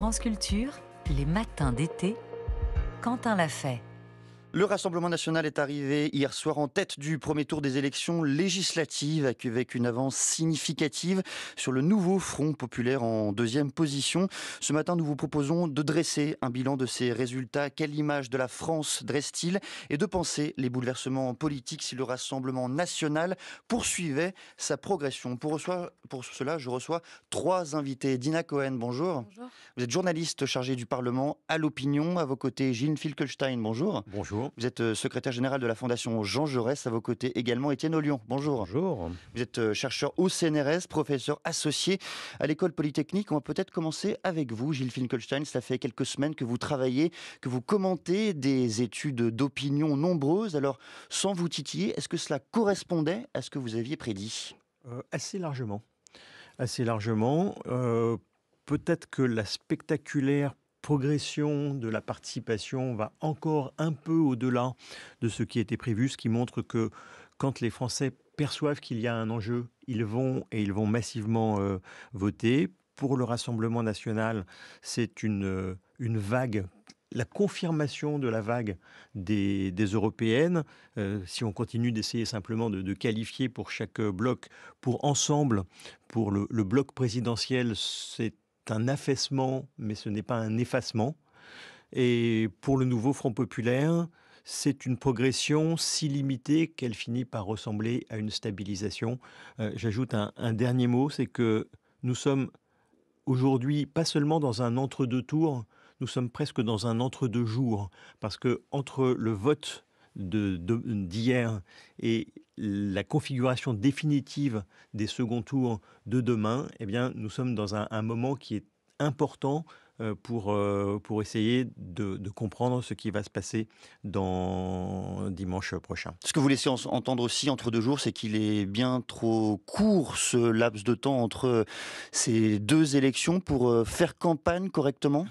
France Culture, les matins d'été, Quentin l'a fait. Le Rassemblement national est arrivé hier soir en tête du premier tour des élections législatives avec une avance significative sur le nouveau Front populaire en deuxième position. Ce matin, nous vous proposons de dresser un bilan de ces résultats. Quelle image de la France dresse-t-il? Et de penser les bouleversements politiques si le Rassemblement national poursuivait sa progression. Pour cela, je reçois trois invités. Dina Cohen, bonjour. Bonjour. Vous êtes journaliste chargé du Parlement à l'opinion. À vos côtés, Gilles Finkelstein, bonjour. Bonjour. Vous êtes secrétaire général de la Fondation Jean Jaurès. À vos côtés également, Étienne Ollion. Bonjour. Bonjour. Vous êtes chercheur au CNRS, professeur associé à l'École Polytechnique. On va peut-être commencer avec vous, Gilles Finkelstein. Ça fait quelques semaines que vous travaillez, que vous commentez des études d'opinion nombreuses. Alors, sans vous titiller, est-ce que cela correspondait à ce que vous aviez prédit? Assez largement. Assez largement. Peut-être que la spectaculaire progression de la participation va encore un peu au-delà de ce qui était prévu, ce qui montre que quand les Français perçoivent qu'il y a un enjeu, ils vont massivement voter. Pour le Rassemblement national, c'est une vague, la confirmation de la vague des européennes. Si on continue d'essayer simplement de qualifier pour chaque bloc, pour ensemble, pour le bloc présidentiel, c'est un affaissement, mais ce n'est pas un effacement. Et pour le nouveau Front populaire, c'est une progression si limitée qu'elle finit par ressembler à une stabilisation. J'ajoute un dernier mot, c'est que nous sommes aujourd'hui pas seulement dans un entre-deux tours, nous sommes presque dans un entre-deux jours. Parce que entre le vote d'hier et la configuration définitive des seconds tours de demain, eh bien, nous sommes dans un moment qui est important pour essayer de comprendre ce qui va se passer dans dimanche prochain. Ce que vous laissez entendre aussi entre deux jours, c'est qu'il est bien trop court ce laps de temps entre ces deux élections pour faire campagne correctement.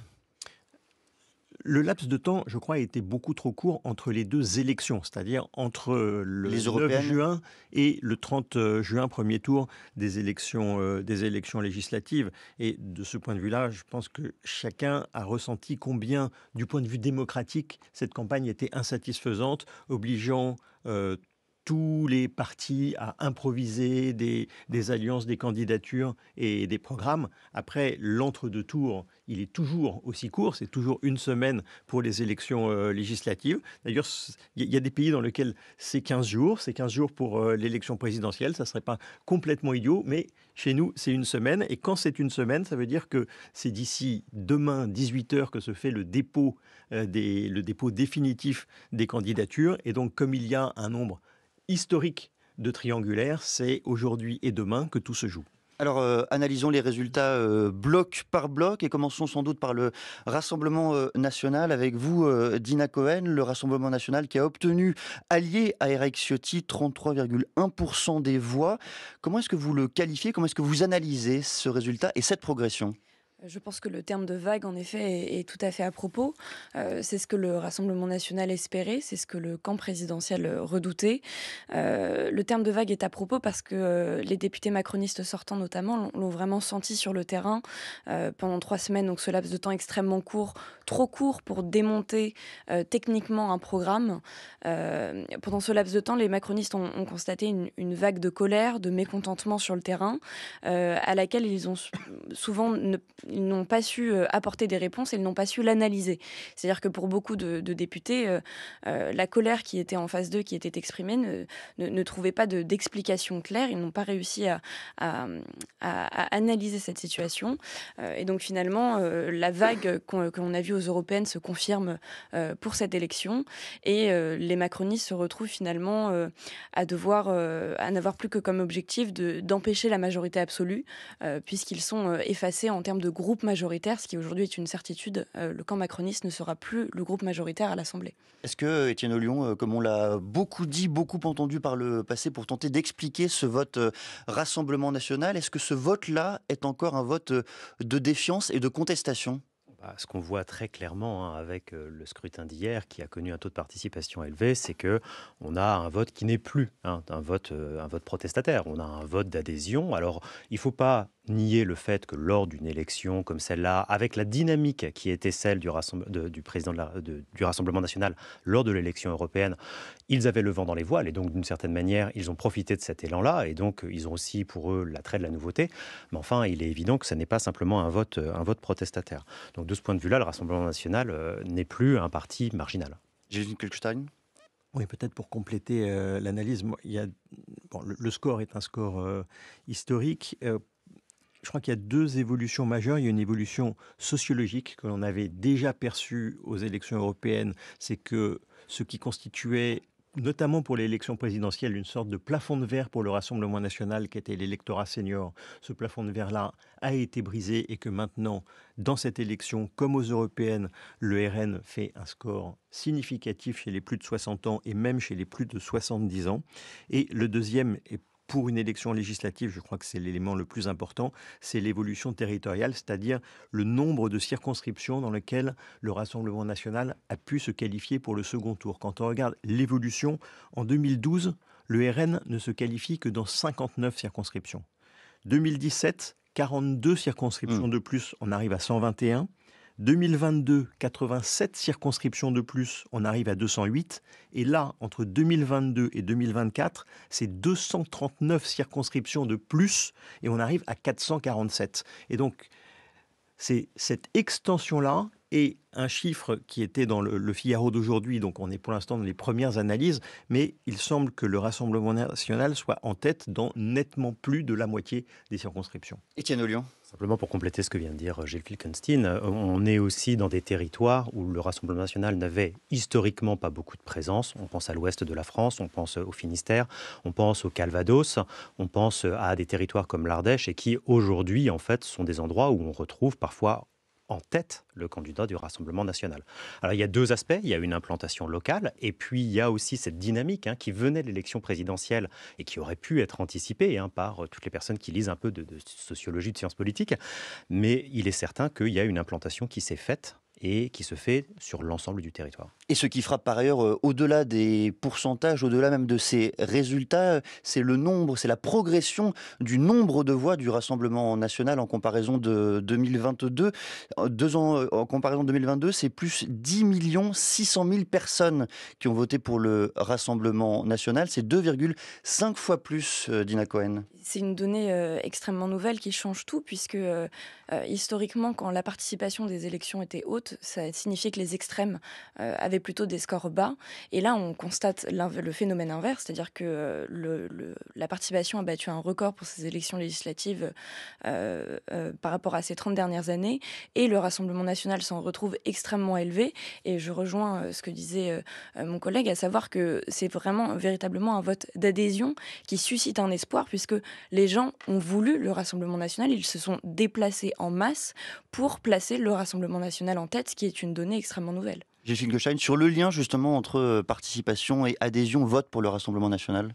Le laps de temps, je crois, a été beaucoup trop court entre les deux élections, c'est-à-dire entre le Les 9 européennes. juin et le 30 juin, premier tour des élections législatives. Et de ce point de vue-là, je pense que chacun a ressenti combien, du point de vue démocratique, cette campagne était insatisfaisante, obligeant tous les partis à improviser des alliances, des candidatures et des programmes. Après, l'entre-deux tours, il est toujours aussi court, c'est toujours une semaine pour les élections législatives. D'ailleurs, il y a des pays dans lesquels c'est 15 jours, c'est 15 jours pour l'élection présidentielle, ça ne serait pas complètement idiot, mais chez nous, c'est une semaine. Et quand c'est une semaine, ça veut dire que c'est d'ici demain, 18 heures, que se fait le dépôt définitif des candidatures. Et donc, comme il y a un nombre historique de triangulaire, c'est aujourd'hui et demain que tout se joue. Alors, analysons les résultats bloc par bloc et commençons sans doute par le Rassemblement national avec vous, Dina Cohen, le Rassemblement national qui a obtenu, allié à Eric Ciotti, 33,1% des voix. Comment est-ce que vous le qualifiez? Comment est-ce que vous analysez ce résultat et cette progression? Je pense que le terme de vague, en effet, est tout à fait à propos. C'est ce que le Rassemblement national espérait, c'est ce que le camp présidentiel redoutait. Le terme de vague est à propos parce que les députés macronistes sortants, notamment, l'ont vraiment senti sur le terrain pendant 3 semaines, donc ce laps de temps extrêmement court, trop court pour démonter techniquement un programme. Pendant ce laps de temps, les macronistes ont constaté une vague de colère, de mécontentement sur le terrain, à laquelle ils ont souvent ils n'ont pas su apporter des réponses et ils n'ont pas su l'analyser. C'est-à-dire que pour beaucoup de députés, la colère qui était en face d'eux, qui était exprimée, ne trouvait pas d'explication claire. Ils n'ont pas réussi à analyser cette situation. Et donc finalement, la vague qu'on a vue aux européennes se confirme pour cette élection. Et les macronistes se retrouvent finalement à n'avoir plus que comme objectif d'empêcher la majorité absolue, puisqu'ils sont effacés en termes de groupe majoritaire, ce qui aujourd'hui est une certitude. Le camp macroniste ne sera plus le groupe majoritaire à l'Assemblée. Est-ce que, Étienne Ollion, comme on l'a beaucoup dit, beaucoup entendu par le passé pour tenter d'expliquer ce vote Rassemblement national, est-ce que ce vote-là est encore un vote de défiance et de contestation? Ce qu'on voit très clairement avec le scrutin d'hier, qui a connu un taux de participation élevé, c'est que on a un vote qui n'est plus un vote protestataire. On a un vote d'adhésion. Alors, il ne faut pas nier le fait que lors d'une élection comme celle-là, avec la dynamique qui était celle du président du Rassemblement national lors de l'élection européenne, ils avaient le vent dans les voiles et donc d'une certaine manière, ils ont profité de cet élan-là et donc ils ont aussi pour eux l'attrait de la nouveauté. Mais enfin, il est évident que ce n'est pas simplement un vote protestataire. Donc de ce point de vue-là, le Rassemblement national n'est plus un parti marginal. Gilles Kulkstein. Oui, peut-être pour compléter l'analyse, le score est un score historique. Je crois qu'il y a deux évolutions majeures. Il y a une évolution sociologique que l'on avait déjà perçue aux élections européennes. C'est que ce qui constituait, notamment pour l'élection présidentielle, une sorte de plafond de verre pour le Rassemblement national qui était l'électorat senior. Ce plafond de verre-là a été brisé et que maintenant, dans cette élection, comme aux européennes, le RN fait un score significatif chez les plus de 60 ans et même chez les plus de 70 ans. Et le deuxième est pour une élection législative, je crois que c'est l'élément le plus important, c'est l'évolution territoriale, c'est-à-dire le nombre de circonscriptions dans lesquelles le Rassemblement national a pu se qualifier pour le second tour. Quand on regarde l'évolution, en 2012, le RN ne se qualifie que dans 59 circonscriptions. 2017, 42 circonscriptions de plus, on arrive à 121. 2022, 87 circonscriptions de plus, on arrive à 208. Et là, entre 2022 et 2024, c'est 239 circonscriptions de plus et on arrive à 447. Et donc, c'est cette extension-là et un chiffre qui était dans le Figaro d'aujourd'hui, donc on est pour l'instant dans les premières analyses, mais il semble que le Rassemblement national soit en tête dans nettement plus de la moitié des circonscriptions. Étienne Ollian. Simplement pour compléter ce que vient de dire Gilles Kulkstein, on est aussi dans des territoires où le Rassemblement national n'avait historiquement pas beaucoup de présence. On pense à l'ouest de la France, on pense au Finistère, on pense au Calvados, on pense à des territoires comme l'Ardèche et qui aujourd'hui en fait sont des endroits où on retrouve parfois en tête le candidat du Rassemblement national. Alors il y a deux aspects, il y a une implantation locale et puis il y a aussi cette dynamique qui venait de l'élection présidentielle et qui aurait pu être anticipée par toutes les personnes qui lisent un peu de sociologie, de sciences politiques, mais il est certain qu'il y a une implantation qui s'est faite et qui se fait sur l'ensemble du territoire. Et ce qui frappe par ailleurs, au-delà des pourcentages, au-delà même de ces résultats, c'est le nombre, c'est la progression du nombre de voix du Rassemblement national en comparaison de 2022. 2 ans en comparaison de 2022, c'est plus 10 600 000 personnes qui ont voté pour le Rassemblement national. C'est 2,5 fois plus, Dina Cohen. C'est une donnée extrêmement nouvelle qui change tout, puisque historiquement, quand la participation des élections était haute, ça signifiait que les extrêmes avaient plutôt des scores bas. Et là, on constate le phénomène inverse, c'est-à-dire que la participation a battu un record pour ces élections législatives par rapport à ces 30 dernières années. Et le Rassemblement national s'en retrouve extrêmement élevé. Et je rejoins ce que disait mon collègue, à savoir que c'est véritablement un vote d'adhésion qui suscite un espoir, puisque les gens ont voulu le Rassemblement national, ils se sont déplacés en masse pour placer le Rassemblement national en tête, ce qui est une donnée extrêmement nouvelle. Gilles Kulkstein, sur le lien justement entre participation et adhésion, vote pour le Rassemblement national.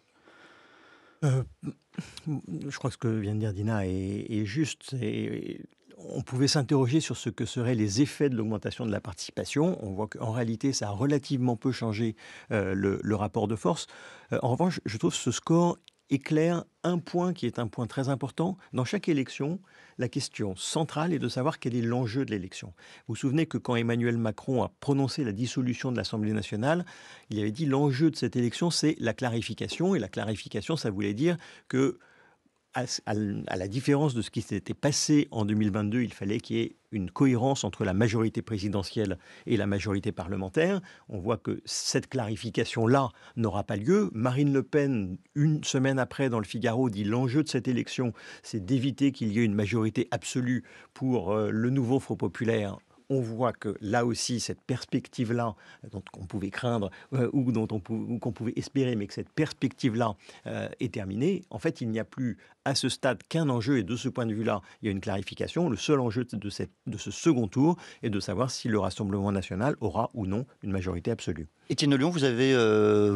Je crois que ce que vient de dire Dina est juste. On pouvait s'interroger sur ce que seraient les effets de l'augmentation de la participation. On voit qu'en réalité, ça a relativement peu changé le rapport de force. En revanche, je trouve ce score éclaire un point qui est un point très important. Dans chaque élection, la question centrale est de savoir quel est l'enjeu de l'élection. Vous vous souvenez que quand Emmanuel Macron a prononcé la dissolution de l'Assemblée nationale, il avait dit l'enjeu de cette élection, c'est la clarification. Et la clarification, ça voulait dire que à la différence de ce qui s'était passé en 2022, il fallait qu'il y ait une cohérence entre la majorité présidentielle et la majorité parlementaire. On voit que cette clarification-là n'aura pas lieu. Marine Le Pen, une semaine après, dans le Figaro, dit l'enjeu de cette élection, c'est d'éviter qu'il y ait une majorité absolue pour le nouveau Front populaire. On voit que là aussi, cette perspective-là, dont on pouvait craindre ou qu'on pouvait espérer, mais que cette perspective-là est terminée, en fait, il n'y a plus à ce stade qu'un enjeu, et de ce point de vue-là, il y a une clarification. Le seul enjeu de ce second tour est de savoir si le Rassemblement national aura ou non une majorité absolue. Étienne Ollian, vous avez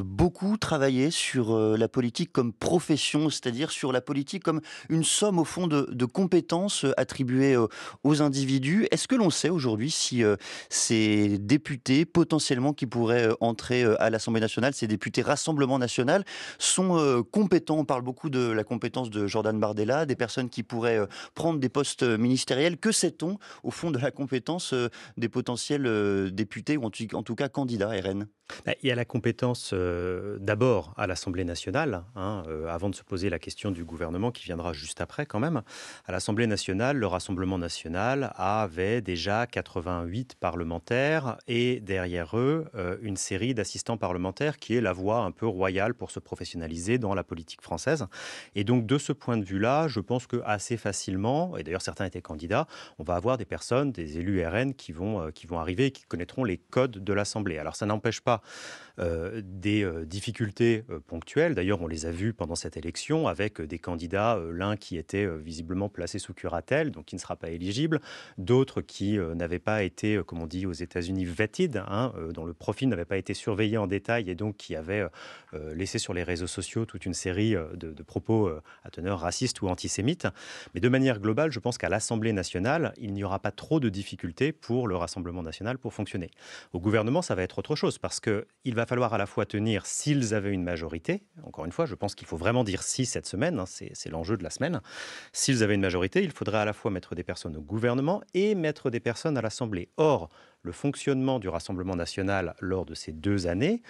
beaucoup travaillé sur la politique comme profession, c'est-à-dire sur la politique comme une somme au fond de compétences attribuées aux individus. Est-ce que l'on sait aujourd'hui aujourd'hui si ces députés potentiellement qui pourraient entrer à l'Assemblée nationale, ces députés Rassemblement national, sont compétents. On parle beaucoup de la compétence de Jordan Bardella, des personnes qui pourraient prendre des postes ministériels. Que sait-on au fond de la compétence des potentiels députés ou en tout cas candidats RN? Il y a la compétence d'abord à l'Assemblée nationale, avant de se poser la question du gouvernement qui viendra juste après quand même. À l'Assemblée nationale, le Rassemblement national avait déjà 88 parlementaires et derrière eux, une série d'assistants parlementaires qui est la voie un peu royale pour se professionnaliser dans la politique française. Et donc de ce point de vue-là, je pense que assez facilement, et d'ailleurs certains étaient candidats, on va avoir des personnes, des élus RN qui vont arriver et qui connaîtront les codes de l'Assemblée. Alors ça n'empêche pas des difficultés ponctuelles. D'ailleurs, on les a vues pendant cette élection avec des candidats, l'un qui était visiblement placé sous curatelle, donc qui ne sera pas éligible, d'autres qui n'avaient pas été, comme on dit aux États-Unis, vetted, dont le profil n'avait pas été surveillé en détail et donc qui avaient laissé sur les réseaux sociaux toute une série de propos à teneur raciste ou antisémite. Mais de manière globale, je pense qu'à l'Assemblée nationale, il n'y aura pas trop de difficultés pour le Rassemblement national pour fonctionner. Au gouvernement, ça va être autre chose parce qu'il va falloir à la fois tenir s'ils avaient une majorité. Encore une fois, je pense qu'il faut vraiment dire si cette semaine, c'est l'enjeu de la semaine. S'ils avaient une majorité, il faudrait à la fois mettre des personnes au gouvernement et mettre des personnes à l'Assemblée. Or, le fonctionnement du Rassemblement national lors de ces 2 années,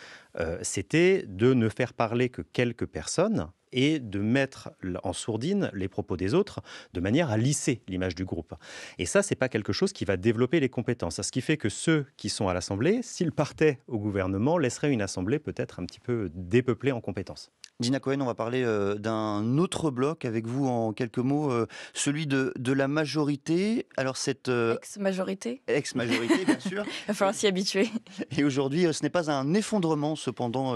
c'était de ne faire parler que quelques personnes et de mettre en sourdine les propos des autres de manière à lisser l'image du groupe. Et ça, c'est pas quelque chose qui va développer les compétences. Ce qui fait que ceux qui sont à l'Assemblée, s'ils partaient au gouvernement, laisseraient une Assemblée peut-être un petit peu dépeuplée en compétences. Dina Cohen, on va parler d'un autre bloc avec vous en quelques mots, celui de la majorité. Alors cette Ex-majorité. ex-majorité, bien sûr. Il va falloir s'y habituer. Et aujourd'hui, ce n'est pas un effondrement cependant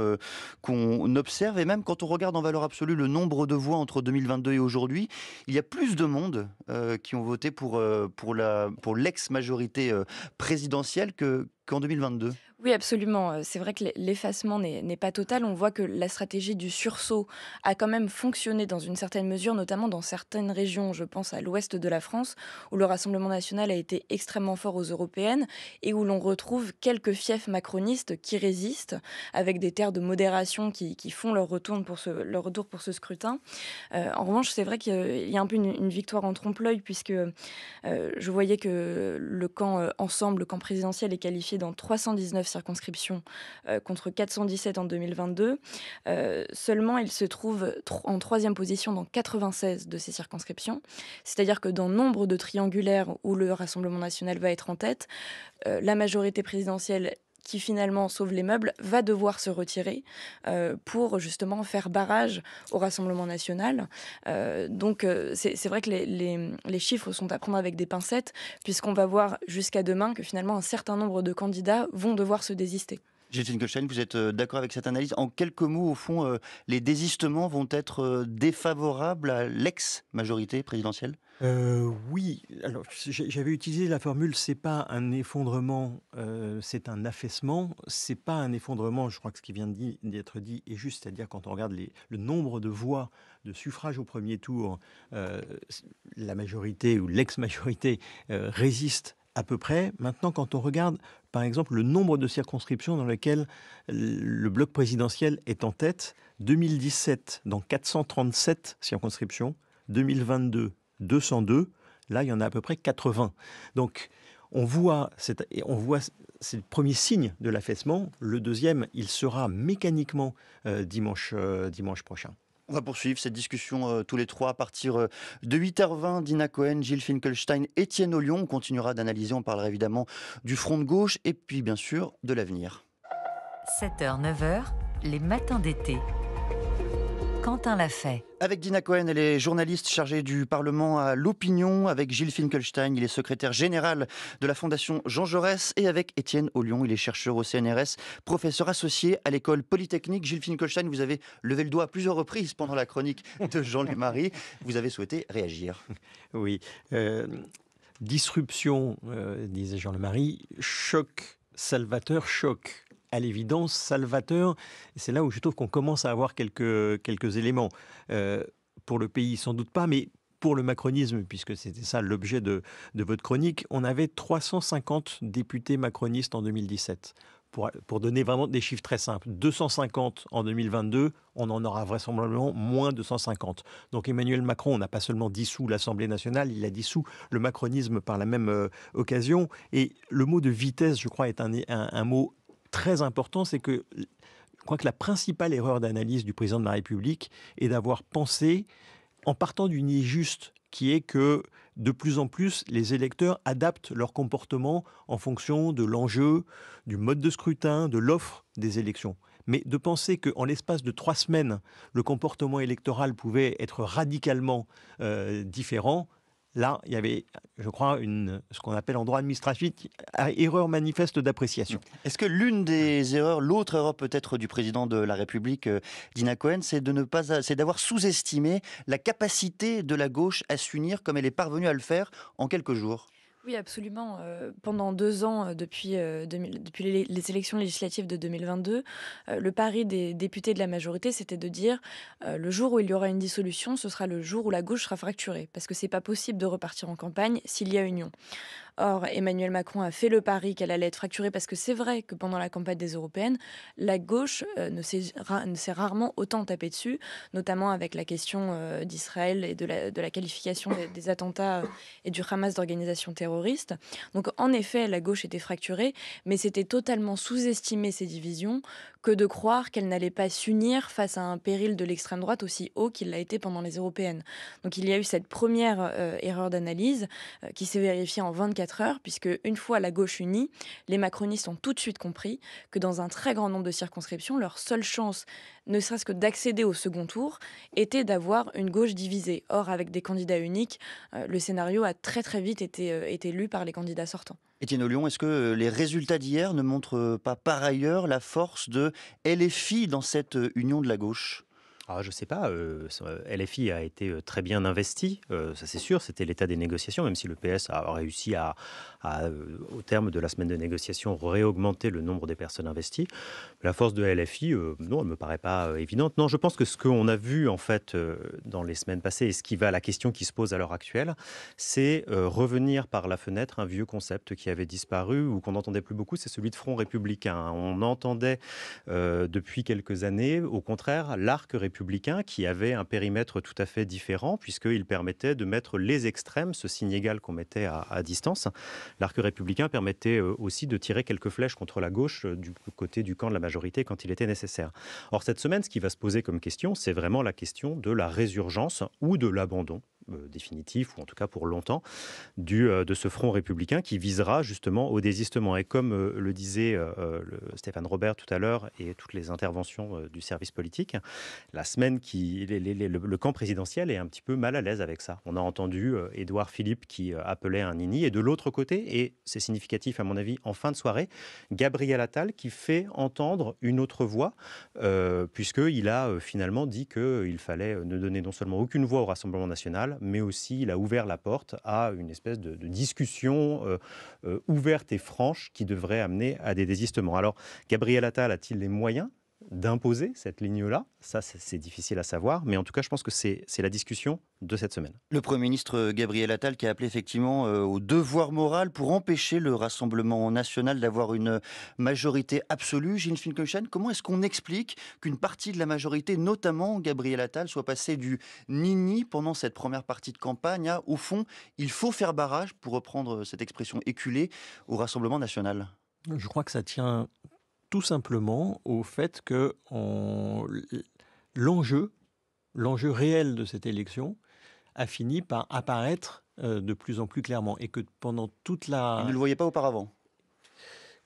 qu'on observe. Et même quand on regarde en valeur absolue le nombre de voix entre 2022 et aujourd'hui, il y a plus de monde qui ont voté pour l'ex-majorité présidentielle qu'en 2022. Oui, absolument. C'est vrai que l'effacement n'est pas total. On voit que la stratégie du sursaut a quand même fonctionné dans une certaine mesure, notamment dans certaines régions. Je pense à l'ouest de la France, où le Rassemblement national a été extrêmement fort aux européennes et où l'on retrouve quelques fiefs macronistes qui résistent, avec des terres de modération qui font leur retour pour ce scrutin. En revanche, c'est vrai qu'il y a un peu une victoire en trompe-l'œil, puisque je voyais que le camp Ensemble, le camp présidentiel, est qualifié dans 319 circonscriptions contre 417 en 2022. Seulement, il se trouve en 3e position dans 96 de ces circonscriptions. C'est-à-dire que dans nombre de triangulaires où le Rassemblement national va être en tête, la majorité présidentielle qui finalement sauve les meubles, va devoir se retirer pour justement faire barrage au Rassemblement national. Donc c'est vrai que les chiffres sont à prendre avec des pincettes, puisqu'on va voir jusqu'à demain que finalement un certain nombre de candidats vont devoir se désister. Gilles Finkelstein, vous êtes d'accord avec cette analyse? En quelques mots, au fond, les désistements vont être défavorables à l'ex-majorité présidentielle? Oui, alors j'avais utilisé la formule, c'est pas un effondrement, c'est un affaissement. C'est pas un effondrement, je crois que ce qui vient d'être dit est juste, c'est-à-dire quand on regarde le nombre de voix de suffrage au premier tour, la majorité ou l'ex-majorité résiste à peu près. Maintenant, quand on regarde, par exemple, le nombre de circonscriptions dans lesquelles le bloc présidentiel est en tête, 2017 dans 437 circonscriptions, 2022 202, là il y en a à peu près 80. Donc on voit c'est le premier signe de l'affaissement. Le deuxième, il sera mécaniquement dimanche prochain. On va poursuivre cette discussion tous les trois à partir de 8h20. Dina Cohen, Gilles Finkelstein, Étienne Ollion. On continuera d'analyser, on parlera évidemment du front de gauche et puis bien sûr de l'avenir. 7h, 9h, les matins d'été. Quentin l'a fait. Avec Dina Cohen, elle est journaliste chargée du Parlement à l'opinion. Avec Gilles Finkelstein, il est secrétaire général de la Fondation Jean Jaurès. Et avec Étienne Ollion, il est chercheur au CNRS, professeur associé à l'école polytechnique. Gilles Finkelstein, vous avez levé le doigt à plusieurs reprises pendant la chronique de Jean-Louis Marie. Vous avez souhaité réagir. Oui. Disruption, disait Jean-Louis Marie. Choc, salvateur, choc. À l'évidence, salvateur, c'est là où je trouve qu'on commence à avoir quelques éléments. Pour le pays, sans doute pas, mais pour le macronisme, puisque c'était ça l'objet de votre chronique, on avait 350 députés macronistes en 2017. Pour donner vraiment des chiffres très simples, 250 en 2022, on en aura vraisemblablement moins de 150. Donc Emmanuel Macron n'a pas seulement dissous l'Assemblée nationale, il a dissous le macronisme par la même occasion. Et le mot de vitesse, je crois, est un mot très important, c'est que je crois que la principale erreur d'analyse du président de la République est d'avoir pensé, en partant d'une idée juste, qui est que de plus en plus, les électeurs adaptent leur comportement en fonction de l'enjeu, du mode de scrutin, de l'offre des élections. Mais de penser qu'en l'espace de 3 semaines, le comportement électoral pouvait être radicalement différent, là, il y avait, je crois, ce qu'on appelle en droit administratif, erreur manifeste d'appréciation. Est-ce que l'autre erreur peut-être du président de la République, Dina Cohen, c'est d'avoir sous-estimé la capacité de la gauche à s'unir comme elle est parvenue à le faire en quelques jours? Oui, absolument. Pendant 2 ans, depuis les élections législatives de 2022, le pari des députés de la majorité, c'était de dire le jour où il y aura une dissolution, ce sera le jour où la gauche sera fracturée, parce que c'est pas possible de repartir en campagne s'il y a union. Or, Emmanuel Macron a fait le pari qu'elle allait être fracturée parce que c'est vrai que pendant la campagne des européennes, la gauche ne s'est rarement autant tapée dessus, notamment avec la question d'Israël et de la qualification des attentats et du Hamas d'organisation terroriste. Donc, en effet, la gauche était fracturée, mais c'était totalement sous-estimer ces divisions que de croire qu'elle n'allait pas s'unir face à un péril de l'extrême droite aussi haut qu'il l'a été pendant les européennes. Donc, il y a eu cette première erreur d'analyse qui s'est vérifiée en 24 heures, puisque une fois la gauche unie, les macronistes ont tout de suite compris que dans un très grand nombre de circonscriptions, leur seule chance, ne serait-ce que d'accéder au second tour, était d'avoir une gauche divisée. Or, avec des candidats uniques, le scénario a très très vite été lu par les candidats sortants. Étienne Ollion, est-ce que les résultats d'hier ne montrent pas par ailleurs la force de LFI dans cette union de la gauche ? Je ne sais pas, LFI a été très bien investi, ça c'est sûr, c'était l'état des négociations, même si le PS a réussi au terme de la semaine de négociation, réaugmenter le nombre des personnes investies. La force de LFI, non, elle ne me paraît pas évidente. Non, je pense que ce qu'on a vu en fait dans les semaines passées, et ce qui va à la question qui se pose à l'heure actuelle, c'est revenir par la fenêtre un vieux concept qui avait disparu ou qu'on n'entendait plus beaucoup, c'est celui de front républicain. On entendait depuis quelques années, au contraire, l'arc républicain qui avait un périmètre tout à fait différent puisqu'il permettait de mettre les extrêmes, ce signe égal qu'on mettait à distance. L'arc républicain permettait aussi de tirer quelques flèches contre la gauche du côté du camp de la majorité quand il était nécessaire. Or, cette semaine, ce qui va se poser comme question, c'est vraiment la question de la résurgence ou de l'abandon définitif, ou en tout cas pour longtemps, de ce front républicain qui visera justement au désistement. Et comme le disait Stéphane Robert tout à l'heure et toutes les interventions du service politique, la semaine le camp présidentiel est un petit peu mal à l'aise avec ça. On a entendu Édouard Philippe qui appelait un nini, et de l'autre côté, et c'est significatif à mon avis en fin de soirée, Gabriel Attal qui fait entendre une autre voix, puisqu'il a finalement dit qu'il fallait ne donner non seulement aucune voix au Rassemblement national, mais aussi il a ouvert la porte à une espèce de discussion ouverte et franche qui devrait amener à des désistements. Alors, Gabriel Attal a-t-il les moyens d'imposer cette ligne-là? Ça, c'est difficile à savoir, mais en tout cas, je pense que c'est la discussion de cette semaine. Le Premier ministre Gabriel Attal qui a appelé effectivement au devoir moral pour empêcher le Rassemblement national d'avoir une majorité absolue. Gilles Finkelstein, comment est-ce qu'on explique qu'une partie de la majorité, notamment Gabriel Attal, soit passée du nini pendant cette première partie de campagne à, au fond, il faut faire barrage, pour reprendre cette expression éculée, au Rassemblement national? Je crois que ça tient tout simplement au fait que l'enjeu réel de cette élection a fini par apparaître de plus en plus clairement, et que pendant toute la... Il ne le voyait pas auparavant?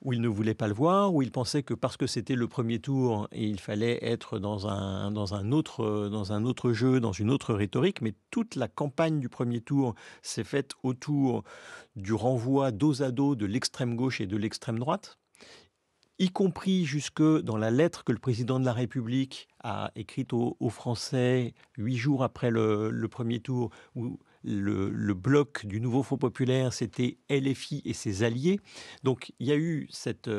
Où il ne voulait pas le voir, où il pensait que parce que c'était le premier tour, il fallait être dans un autre jeu, dans une autre rhétorique, mais toute la campagne du premier tour s'est faite autour du renvoi dos à dos de l'extrême gauche et de l'extrême droite, y compris jusque dans la lettre que le président de la République a écrite aux Français 8 jours après le premier tour, où le bloc du nouveau Front populaire, c'était LFI et ses alliés. Donc il y a eu cette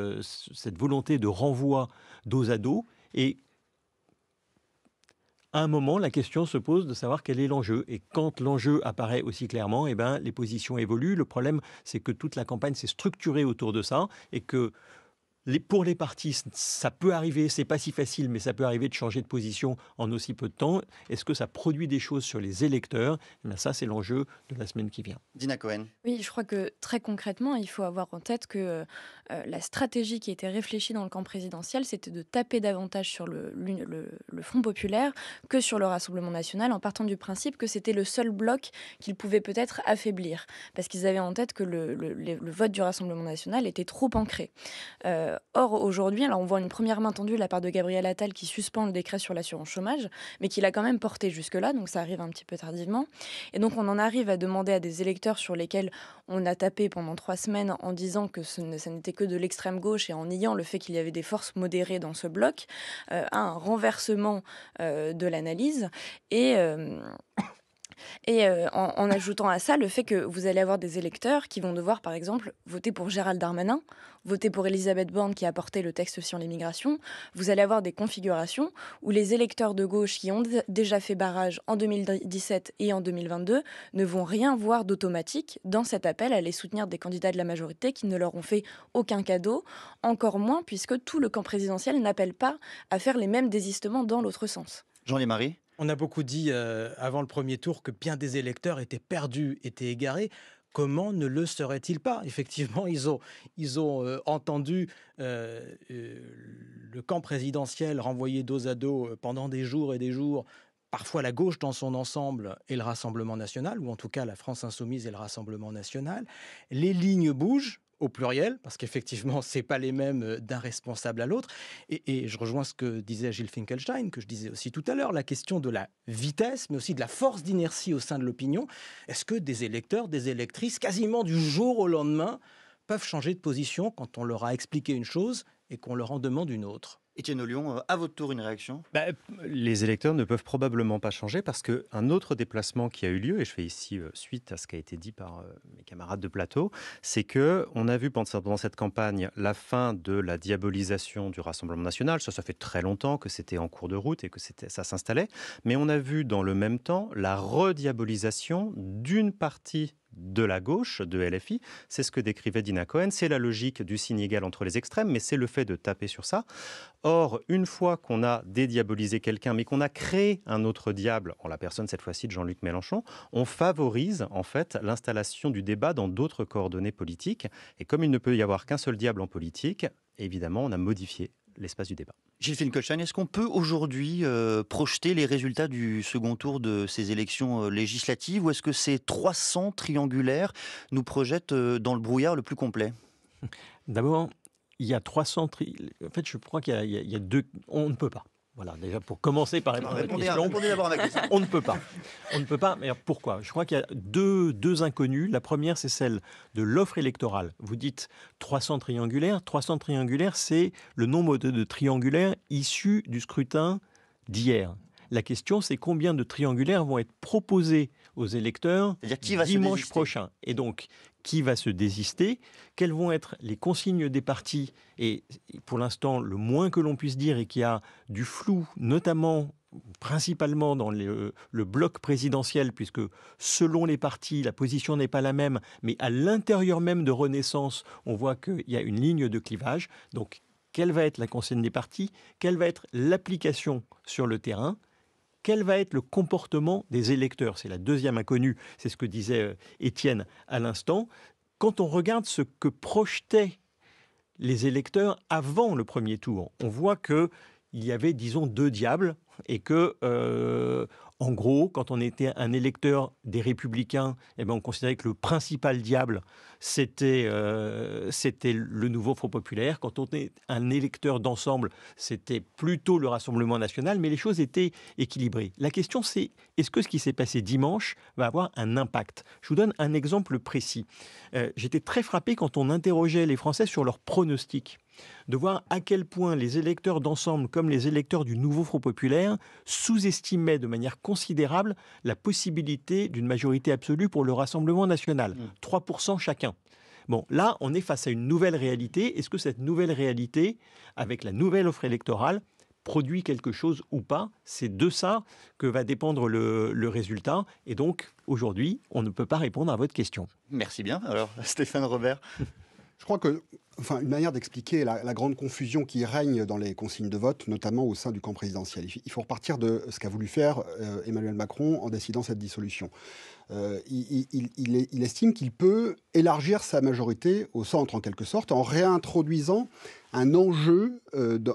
volonté de renvoi dos à dos, et à un moment, la question se pose de savoir quel est l'enjeu. Et quand l'enjeu apparaît aussi clairement, les positions évoluent. Le problème, c'est que toute la campagne s'est structurée autour de ça et que pour les partis, ça peut arriver, c'est pas si facile, mais ça peut arriver de changer de position en aussi peu de temps. Est-ce que ça produit des choses sur les électeurs ? Ça, c'est l'enjeu de la semaine qui vient. Dina Cohen. Oui, je crois que très concrètement, il faut avoir en tête que la stratégie qui était réfléchie dans le camp présidentiel, c'était de taper davantage sur le Front populaire que sur le Rassemblement national, en partant du principe que c'était le seul bloc qu'ils pouvaient peut-être affaiblir, parce qu'ils avaient en tête que le vote du Rassemblement national était trop ancré. Or, aujourd'hui, alors on voit une première main tendue de la part de Gabriel Attal qui suspend le décret sur l'assurance chômage, mais qui l'a quand même porté jusque-là, donc ça arrive un petit peu tardivement. Et donc on en arrive à demander à des électeurs sur lesquels on a tapé pendant 3 semaines en disant que ça n'était que de l'extrême gauche et en niant le fait qu'il y avait des forces modérées dans ce bloc, à un renversement de l'analyse en ajoutant à ça le fait que vous allez avoir des électeurs qui vont devoir, par exemple, voter pour Gérald Darmanin, voter pour Elisabeth Borne qui a porté le texte sur l'immigration. Vous allez avoir des configurations où les électeurs de gauche qui ont déjà fait barrage en 2017 et en 2022 ne vont rien voir d'automatique dans cet appel à aller soutenir des candidats de la majorité qui ne leur ont fait aucun cadeau, encore moins puisque tout le camp présidentiel n'appelle pas à faire les mêmes désistements dans l'autre sens. Jean Lémarie. On a beaucoup dit avant le premier tour que bien des électeurs étaient perdus, étaient égarés. Comment ne le serait-il pas ? Effectivement, ils ont entendu le camp présidentiel renvoyer dos à dos pendant des jours et des jours, parfois la gauche dans son ensemble et le Rassemblement national, ou en tout cas la France insoumise et le Rassemblement national. Les lignes bougent, au pluriel, parce qu'effectivement, ce n'est pas les mêmes d'un responsable à l'autre. Et je rejoins ce que disait Gilles Finkelstein, que je disais aussi tout à l'heure, la question de la vitesse, mais aussi de la force d'inertie au sein de l'opinion. Est-ce que des électeurs, des électrices, quasiment du jour au lendemain, peuvent changer de position quand on leur a expliqué une chose et qu'on leur en demande une autre ? Étienne Ollion, à votre tour, une réaction ? Les électeurs ne peuvent probablement pas changer parce qu'un autre déplacement qui a eu lieu, et je fais ici suite à ce qui a été dit par mes camarades de plateau, c'est qu'on a vu pendant cette campagne la fin de la diabolisation du Rassemblement national. Ça fait très longtemps que c'était en cours de route et que ça s'installait. Mais on a vu dans le même temps la rediabolisation d'une partie de la gauche, de LFI. C'est ce que décrivait Dina Cohen. C'est la logique du signe égal entre les extrêmes, mais c'est le fait de taper sur ça. Or, une fois qu'on a dédiabolisé quelqu'un, mais qu'on a créé un autre diable, en la personne cette fois-ci de Jean-Luc Mélenchon, on favorise en fait l'installation du débat dans d'autres coordonnées politiques. Et comme il ne peut y avoir qu'un seul diable en politique, évidemment, on a modifié l'espace du débat. Gilles Finkelstein, est-ce qu'on peut aujourd'hui projeter les résultats du second tour de ces élections législatives, ou est-ce que ces 300 triangulaires nous projettent dans le brouillard le plus complet ? D'abord, il y a 300... En fait, je crois qu'il y a deux... On ne peut pas. Voilà, déjà pour commencer par répondre à la question. Répondez d'abord à ma question. On ne peut pas. On ne peut pas, mais alors pourquoi ? Je crois qu'il y a deux inconnues. La première, c'est celle de l'offre électorale. Vous dites 300 triangulaires. 300 triangulaires, c'est le nombre de triangulaires issus du scrutin d'hier. La question, c'est combien de triangulaires vont être proposés aux électeurs dimanche prochain. Et donc, qui va se désister ? Quelles vont être les consignes des partis ? Et pour l'instant, le moins que l'on puisse dire est qu'il y a du flou, notamment, principalement dans le bloc présidentiel, puisque selon les partis, la position n'est pas la même, mais à l'intérieur même de Renaissance, on voit qu'il y a une ligne de clivage. Donc, quelle va être la consigne des partis ? Quelle va être l'application sur le terrain ? Quel va être le comportement des électeurs ? C'est la deuxième inconnue, c'est ce que disait Étienne à l'instant. Quand on regarde ce que projetaient les électeurs avant le premier tour, on voit qu'il y avait, disons, deux diables et que, en gros, quand on était un électeur des Républicains, on considérait que le principal diable, c'était le nouveau Front populaire. Quand on est un électeur d'ensemble, c'était plutôt le Rassemblement national, mais les choses étaient équilibrées. La question, c'est est-ce que ce qui s'est passé dimanche va avoir un impact ? Je vous donne un exemple précis. J'étais très frappé quand on interrogeait les Français sur leurs pronostics, de voir à quel point les électeurs d'ensemble, comme les électeurs du nouveau Front populaire, sous-estimaient de manière considérable la possibilité d'une majorité absolue pour le Rassemblement national. 3% chacun. Bon, là, on est face à une nouvelle réalité. Est-ce que cette nouvelle réalité, avec la nouvelle offre électorale, produit quelque chose ou pas. C'est de ça que va dépendre le résultat. Et donc, aujourd'hui, on ne peut pas répondre à votre question. Merci bien. Alors, Stéphane Robert. Je crois que, une manière d'expliquer la grande confusion qui règne dans les consignes de vote, notamment au sein du camp présidentiel. Il faut repartir de ce qu'a voulu faire Emmanuel Macron en décidant cette dissolution. Il estime qu'il peut élargir sa majorité au centre, en quelque sorte, en réintroduisant un enjeu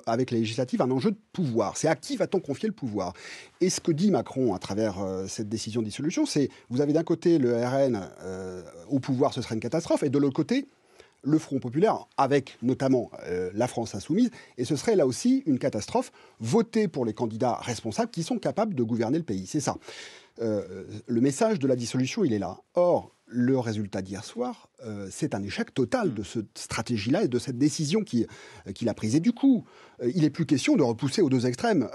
avec les législatives, un enjeu de pouvoir. C'est à qui va-t-on confier le pouvoir? Et ce que dit Macron à travers cette décision de dissolution, c'est vous avez d'un côté le RN au pouvoir, ce serait une catastrophe, et de l'autre côté, le Front populaire, avec notamment la France insoumise, et ce serait là aussi une catastrophe, voter pour les candidats responsables qui sont capables de gouverner le pays. C'est ça. Le message de la dissolution, il est là. Or, le résultat d'hier soir, c'est un échec total de cette stratégie-là et de cette décision qu'il a prise. Et du coup, il n'est plus question de repousser aux deux extrêmes.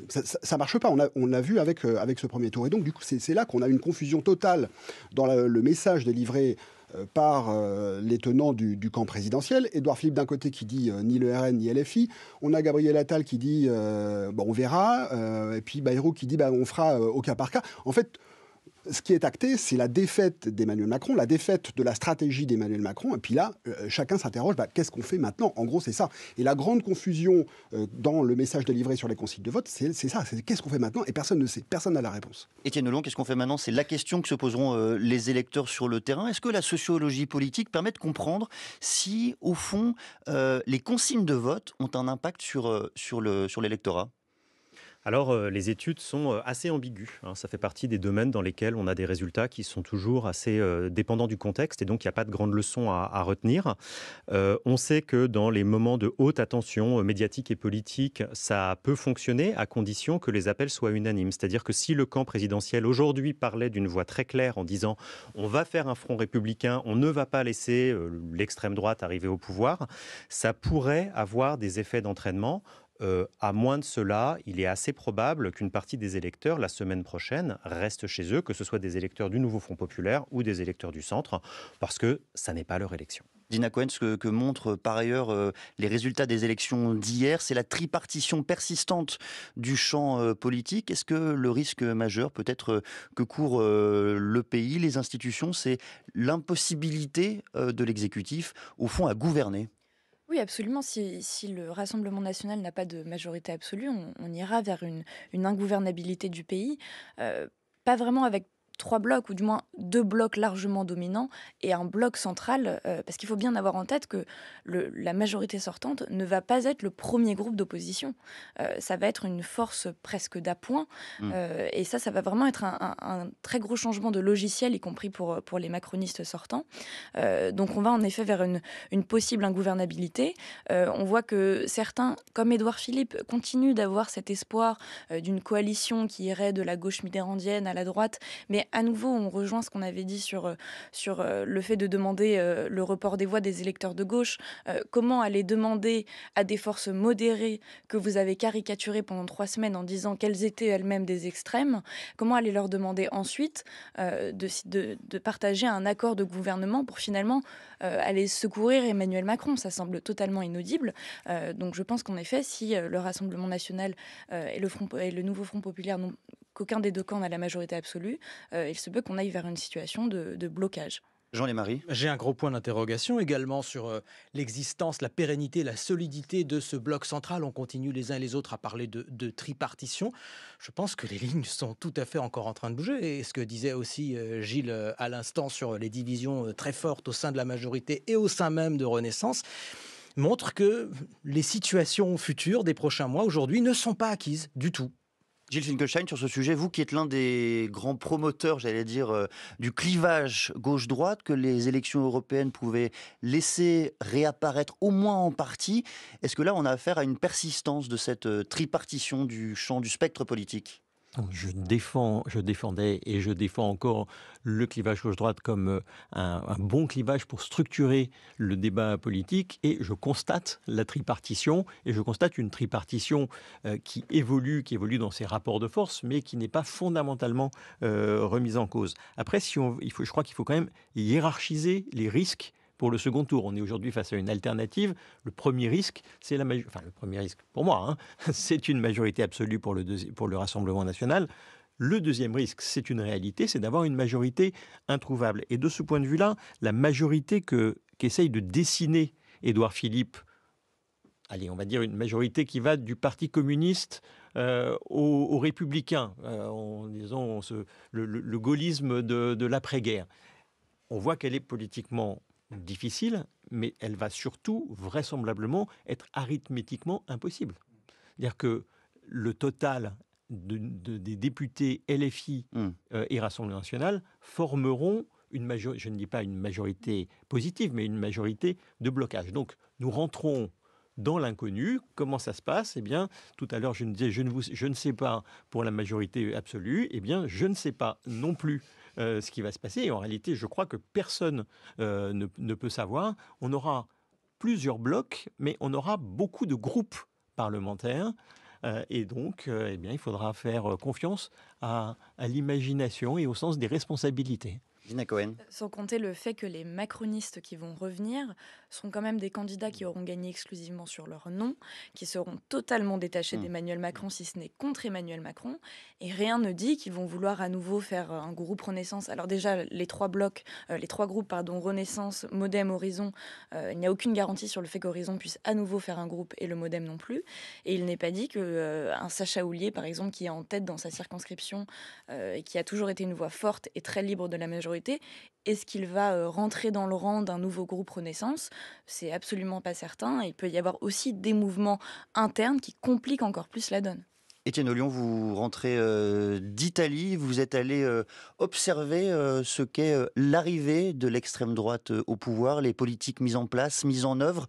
Ça ne marche pas. On l'a vu avec ce premier tour. Et donc, du coup, c'est là qu'on a une confusion totale dans le message délivré par les tenants du camp présidentiel. Édouard Philippe d'un côté qui dit ni le RN ni LFI. On a Gabriel Attal qui dit on verra. Et puis Bayrou qui dit on fera au cas par cas. En fait, ce qui est acté, c'est la défaite d'Emmanuel Macron, la défaite de la stratégie d'Emmanuel Macron. Et puis là, chacun s'interroge, qu'est-ce qu'on fait maintenant? En gros, c'est ça. Et la grande confusion dans le message délivré sur les consignes de vote, c'est ça. C'est qu'est-ce qu'on fait maintenant? Et personne ne sait. Personne n'a la réponse. Étienne Nelon, qu'est-ce qu'on fait maintenant? C'est la question que se poseront les électeurs sur le terrain. Est-ce que la sociologie politique permet de comprendre si, au fond, les consignes de vote ont un impact sur l'électorat? Alors, les études sont assez ambiguës. Ça fait partie des domaines dans lesquels on a des résultats qui sont toujours assez dépendants du contexte et donc il n'y a pas de grande leçon à retenir. On sait que dans les moments de haute attention médiatique et politique, ça peut fonctionner à condition que les appels soient unanimes. C'est-à-dire que si le camp présidentiel aujourd'hui parlait d'une voix très claire en disant on va faire un front républicain, on ne va pas laisser l'extrême droite arriver au pouvoir, ça pourrait avoir des effets d'entraînement. À moins de cela, il est assez probable qu'une partie des électeurs, la semaine prochaine, restent chez eux, que ce soit des électeurs du Nouveau Front populaire ou des électeurs du centre, parce que ça n'est pas leur élection. Dina Cohen, ce que montrent par ailleurs les résultats des élections d'hier, c'est la tripartition persistante du champ politique. Est-ce que le risque majeur, peut-être que court le pays, les institutions, c'est l'impossibilité de l'exécutif, au fond, à gouverner? Oui, absolument. Si le Rassemblement national n'a pas de majorité absolue, on ira vers une ingouvernabilité du pays. Pas vraiment avec 3 blocs, ou du moins 2 blocs largement dominants et un bloc central, parce qu'il faut bien avoir en tête que la majorité sortante ne va pas être le premier groupe d'opposition. Ça va être une force presque d'appoint, et ça va vraiment être un très gros changement de logiciel, y compris pour les macronistes sortants. Donc on va en effet vers une possible ingouvernabilité. On voit que certains, comme Édouard Philippe, continuent d'avoir cet espoir d'une coalition qui irait de la gauche mitterrandienne à la droite, mais à nouveau, on rejoint ce qu'on avait dit sur le fait de demander le report des voix des électeurs de gauche. Comment aller demander à des forces modérées que vous avez caricaturées pendant 3 semaines en disant qu'elles étaient elles-mêmes des extrêmes, comment aller leur demander ensuite de partager un accord de gouvernement pour finalement aller secourir Emmanuel Macron? Ça semble totalement inaudible. Donc je pense qu'en effet, si le Rassemblement national et le Nouveau Front populaire n'ont qu'aucun des deux camps n'a la majorité absolue, il se peut qu'on aille vers une situation de blocage. Jean Lémarie. J'ai un gros point d'interrogation également sur l'existence, la pérennité, la solidité de ce bloc central. On continue les uns et les autres à parler de tripartition. Je pense que les lignes sont tout à fait encore en train de bouger. Et ce que disait aussi Gilles à l'instant sur les divisions très fortes au sein de la majorité et au sein même de Renaissance montre que les situations futures des prochains mois aujourd'hui ne sont pas acquises du tout. Gilles Finkelstein, sur ce sujet, vous qui êtes l'un des grands promoteurs, j'allais dire, du clivage gauche-droite que les élections européennes pouvaient laisser réapparaître au moins en partie, est-ce que là on a affaire à une persistance de cette tripartition du champ du spectre politique ? Je défendais et je défends encore le clivage gauche-droite comme un bon clivage pour structurer le débat politique, et je constate la tripartition, et je constate une tripartition qui évolue dans ses rapports de force, mais qui n'est pas fondamentalement remise en cause. Après, je crois qu'il faut quand même hiérarchiser les risques pour le second tour. On est aujourd'hui face à une alternative. Le premier risque, c'est le premier risque pour moi, c'est une majorité absolue pour le Rassemblement national. Le deuxième risque, c'est une réalité, c'est d'avoir une majorité introuvable. Et de ce point de vue-là, la majorité qu'essaye de dessiner Édouard Philippe, allez, on va dire une majorité qui va du Parti communiste aux Républicains, en disant le gaullisme de l'après-guerre. On voit qu'elle est politiquement difficile, mais elle va surtout, vraisemblablement, être arithmétiquement impossible. C'est-à-dire que le total des députés LFI et Rassemblement national formeront une majorité, je ne dis pas une majorité positive, mais une majorité de blocage. Donc, nous rentrons dans l'inconnu. Comment ça se passe ? Eh bien, tout à l'heure, je disais, je ne sais pas pour la majorité absolue. Eh bien, je ne sais pas non plus ce qui va se passer. Et en réalité, je crois que personne ne peut savoir. On aura plusieurs blocs, mais on aura beaucoup de groupes parlementaires. Et donc, eh bien, il faudra faire confiance à l'imagination et au sens des responsabilités. Dina Cohen. Sans compter le fait que les macronistes qui vont revenir seront quand même des candidats qui auront gagné exclusivement sur leur nom, qui seront totalement détachés d'Emmanuel Macron, si ce n'est contre Emmanuel Macron. Et rien ne dit qu'ils vont vouloir à nouveau faire un groupe Renaissance. Alors déjà, les trois groupes, Renaissance, Modem, Horizon, il n'y a aucune garantie sur le fait qu'Horizon puisse à nouveau faire un groupe et le Modem non plus. Et il n'est pas dit qu'un Sacha Houlié, par exemple, qui est en tête dans sa circonscription et qui a toujours été une voix forte et très libre de la majorité, est-ce qu'il va rentrer dans le rang d'un nouveau groupe Renaissance ? C'est absolument pas certain. Il peut y avoir aussi des mouvements internes qui compliquent encore plus la donne. Étienne Ollion, vous rentrez d'Italie, vous êtes allé observer ce qu'est l'arrivée de l'extrême droite au pouvoir, les politiques mises en place, mises en œuvre.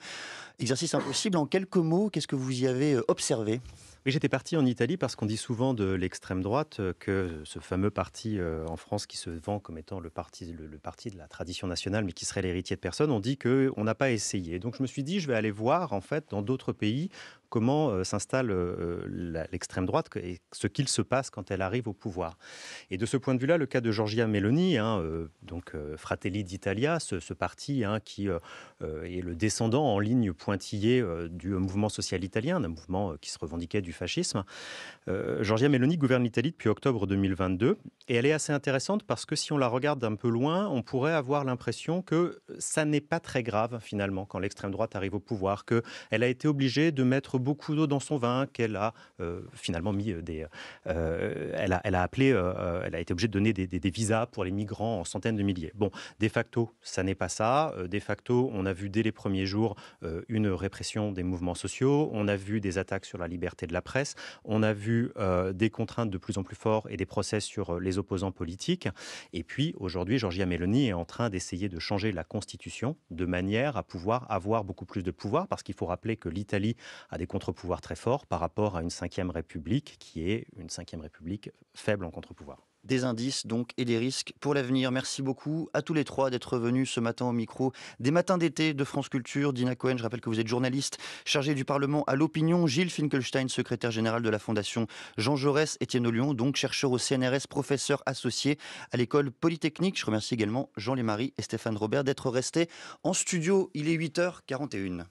Exercice impossible, en quelques mots, qu'est-ce que vous y avez observé ? Oui, j'étais parti en Italie parce qu'on dit souvent de l'extrême droite que ce fameux parti en France qui se vend comme étant le parti de la tradition nationale, mais qui serait l'héritier de personne, on dit qu'on n'a pas essayé. Donc je me suis dit, je vais aller voir en fait dans d'autres pays comment s'installe l'extrême droite et ce qu'il se passe quand elle arrive au pouvoir. Et de ce point de vue-là, le cas de Giorgia Meloni, Fratelli d'Italia, ce parti qui est le descendant en ligne pointillée du mouvement social italien, d'un mouvement qui se revendiquait du fascisme. Giorgia Meloni gouverne l'Italie depuis octobre 2022 et elle est assez intéressante parce que si on la regarde d'un peu loin, on pourrait avoir l'impression que ça n'est pas très grave finalement quand l'extrême droite arrive au pouvoir, qu'elle a été obligée de mettre beaucoup d'eau dans son vin, qu'elle a finalement mis elle a été obligée de donner des visas pour les migrants en centaines de milliers. Bon, de facto, ça n'est pas ça. De facto, on a vu dès les premiers jours une répression des mouvements sociaux, on a vu des attaques sur la liberté de la presse, on a vu des contraintes de plus en plus fortes et des procès sur les opposants politiques. Et puis, aujourd'hui, Giorgia Meloni est en train d'essayer de changer la Constitution de manière à pouvoir avoir beaucoup plus de pouvoir, parce qu'il faut rappeler que l'Italie a des contre-pouvoirs très forts par rapport à une 5e République qui est une 5e République faible en contre-pouvoir. Des indices donc et des risques pour l'avenir. Merci beaucoup à tous les trois d'être venus ce matin au micro des matins d'été de France Culture. Dina Cohen, je rappelle que vous êtes journaliste chargée du Parlement à l'opinion. Gilles Finkelstein, secrétaire général de la Fondation Jean Jaurès. Étienne Ollion, donc chercheur au CNRS, professeur associé à l'école Polytechnique. Je remercie également Jean Lémarie et Stéphane Robert d'être restés en studio. Il est 8h41.